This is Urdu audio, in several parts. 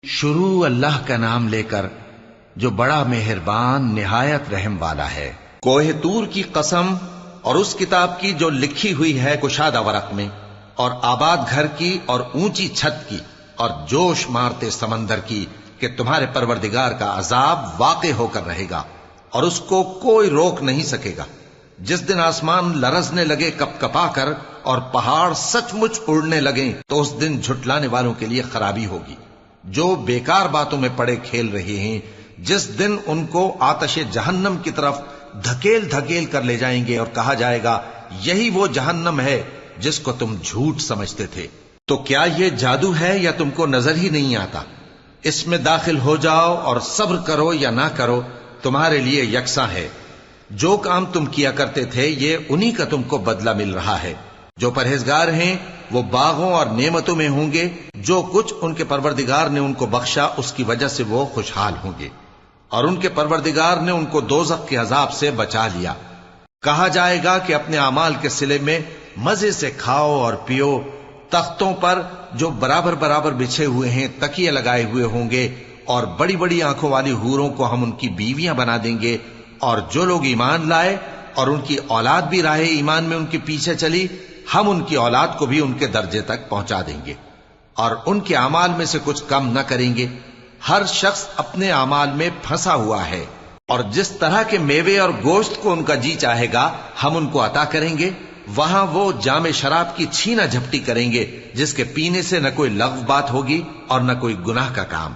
شروع اللہ کا نام لے کر جو بڑا مہربان نہایت رحم والا ہے۔ کوہ طور کی قسم اور اس کتاب کی جو لکھی ہوئی ہے کشادہ ورق میں، اور آباد گھر کی اور اونچی چھت کی، اور جوش مارتے سمندر کی کہ تمہارے پروردگار کا عذاب واقع ہو کر رہے گا اور اس کو کوئی روک نہیں سکے گا۔ جس دن آسمان لرزنے لگے کپ کپا کر اور پہاڑ سچ مچ اڑنے لگیں تو اس دن جھٹلانے والوں کے لیے خرابی ہوگی، جو بیکار باتوں میں پڑے کھیل رہے ہیں۔ جس دن ان کو آتش جہنم کی طرف دھکیل دھکیل کر لے جائیں گے اور کہا جائے گا یہی وہ جہنم ہے جس کو تم جھوٹ سمجھتے تھے۔ تو کیا یہ جادو ہے یا تم کو نظر ہی نہیں آتا؟ اس میں داخل ہو جاؤ اور صبر کرو یا نہ کرو تمہارے لیے یکساں ہے۔ جو کام تم کیا کرتے تھے یہ انہی کا تم کو بدلہ مل رہا ہے۔ جو پرہیزگار ہیں وہ باغوں اور نعمتوں میں ہوں گے، جو کچھ ان کے پروردگار نے ان کو بخشا اس کی وجہ سے وہ خوشحال ہوں گے، اور ان کے پروردگار نے ان کو دوزخ کے عذاب سے بچا لیا۔ کہا جائے گا کہ اپنے اعمال کے صلے میں مزے سے کھاؤ اور پیو، تختوں پر جو برابر برابر بچھے ہوئے ہیں تکیے لگائے ہوئے ہوں گے، اور بڑی بڑی آنکھوں والی حوروں کو ہم ان کی بیویاں بنا دیں گے۔ اور جو لوگ ایمان لائے اور ان کی اولاد بھی راہ ایمان میں ان کے پیچھے چلی، ہم ان کی اولاد کو بھی ان کے درجے تک پہنچا دیں گے اور ان کے اعمال میں سے کچھ کم نہ کریں گے۔ ہر شخص اپنے اعمال میں پھنسا ہوا ہے، اور جس طرح کے میوے اور گوشت کو ان کا جی چاہے گا ہم ان کو عطا کریں گے۔ وہاں وہ جام شراب کی چھینا جھپٹی کریں گے جس کے پینے سے نہ کوئی لغو بات ہوگی اور نہ کوئی گناہ کا کام۔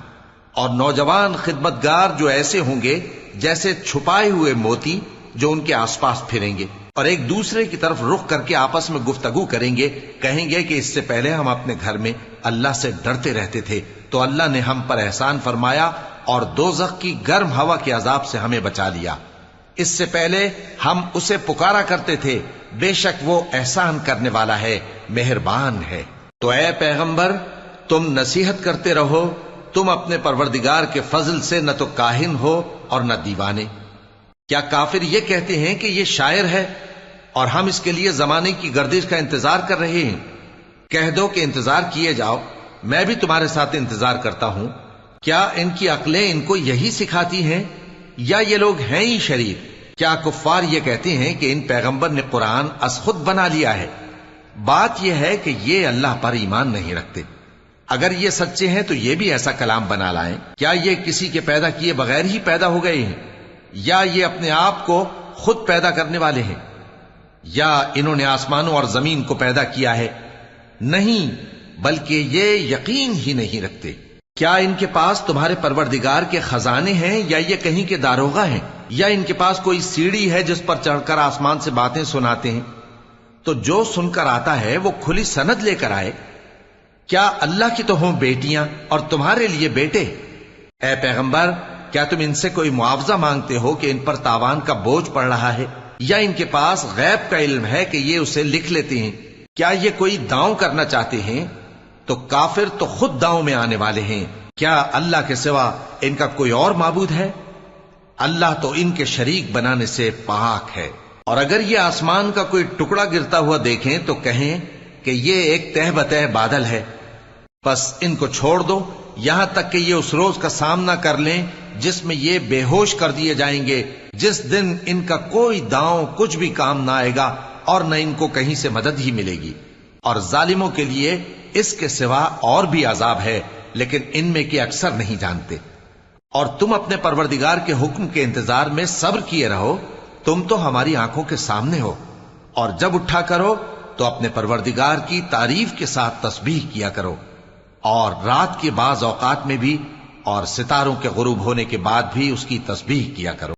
اور نوجوان خدمتگار جو ایسے ہوں گے جیسے چھپائے ہوئے موتی جو ان کے آس پاس پھریں گے، اور ایک دوسرے کی طرف رخ کر کے آپس میں گفتگو کریں گے، کہیں گے کہ اس سے پہلے ہم اپنے گھر میں اللہ سے ڈرتے رہتے تھے تو اللہ نے ہم پر احسان فرمایا اور دوزخ کی گرم ہوا کے عذاب سے ہمیں بچا لیا۔ اس سے پہلے ہم اسے پکارا کرتے تھے، بے شک وہ احسان کرنے والا ہے، مہربان ہے۔ تو اے پیغمبر تم نصیحت کرتے رہو، تم اپنے پروردگار کے فضل سے نہ تو کاہن ہو اور نہ دیوانے۔ کیا کافر یہ کہتے ہیں کہ یہ شاعر ہے اور ہم اس کے لیے زمانے کی گردش کا انتظار کر رہے ہیں؟ کہہ دو کہ انتظار کیے جاؤ، میں بھی تمہارے ساتھ انتظار کرتا ہوں۔ کیا ان کی عقلیں ان کو یہی سکھاتی ہیں یا یہ لوگ ہیں ہی شریر؟ کیا کفار یہ کہتے ہیں کہ ان پیغمبر نے قرآن از خود بنا لیا ہے؟ بات یہ ہے کہ یہ اللہ پر ایمان نہیں رکھتے۔ اگر یہ سچے ہیں تو یہ بھی ایسا کلام بنا لائیں۔ کیا یہ کسی کے پیدا کیے بغیر ہی پیدا ہو گئے ہیں، یا یہ اپنے آپ کو خود پیدا کرنے والے ہیں، یا انہوں نے آسمانوں اور زمین کو پیدا کیا ہے؟ نہیں، بلکہ یہ یقین ہی نہیں رکھتے۔ کیا ان کے پاس تمہارے پروردگار کے خزانے ہیں یا یہ کہیں کے داروغہ ہیں، یا ان کے پاس کوئی سیڑھی ہے جس پر چڑھ کر آسمان سے باتیں سناتے ہیں؟ تو جو سن کر آتا ہے وہ کھلی سند لے کر آئے۔ کیا اللہ کی تو ہوں بیٹیاں اور تمہارے لیے بیٹے؟ اے پیغمبر کیا تم ان سے کوئی معاوضہ مانگتے ہو کہ ان پر تاوان کا بوجھ پڑ رہا ہے، یا ان کے پاس غیب کا علم ہے کہ یہ اسے لکھ لیتے ہیں؟ کیا یہ کوئی داؤں کرنا چاہتے ہیں؟ تو کافر تو خود داؤں میں آنے والے ہیں۔ کیا اللہ کے سوا ان کا کوئی اور معبود ہے؟ اللہ تو ان کے شریک بنانے سے پاک ہے۔ اور اگر یہ آسمان کا کوئی ٹکڑا گرتا ہوا دیکھیں تو کہیں کہ یہ ایک تہ بتہ بادل ہے، بس ان کو چھوڑ دو یہاں تک کہ یہ اس روز کا سامنا کر لیں جس میں یہ بے ہوش کر دیے جائیں گے، جس دن ان کا کوئی داؤں کچھ بھی کام نہ آئے گا اور نہ ان کو کہیں سے مدد ہی ملے گی۔ اور ظالموں کے لیے اس کے سوا اور بھی عذاب ہے، لیکن ان میں کے اکثر نہیں جانتے۔ اور تم اپنے پروردگار کے حکم کے انتظار میں صبر کیے رہو، تم تو ہماری آنکھوں کے سامنے ہو۔ اور جب اٹھا کرو تو اپنے پروردگار کی تعریف کے ساتھ تسبیح کیا کرو، اور رات کے بعض اوقات میں بھی اور ستاروں کے غروب ہونے کے بعد بھی اس کی تسبیح کیا کرو۔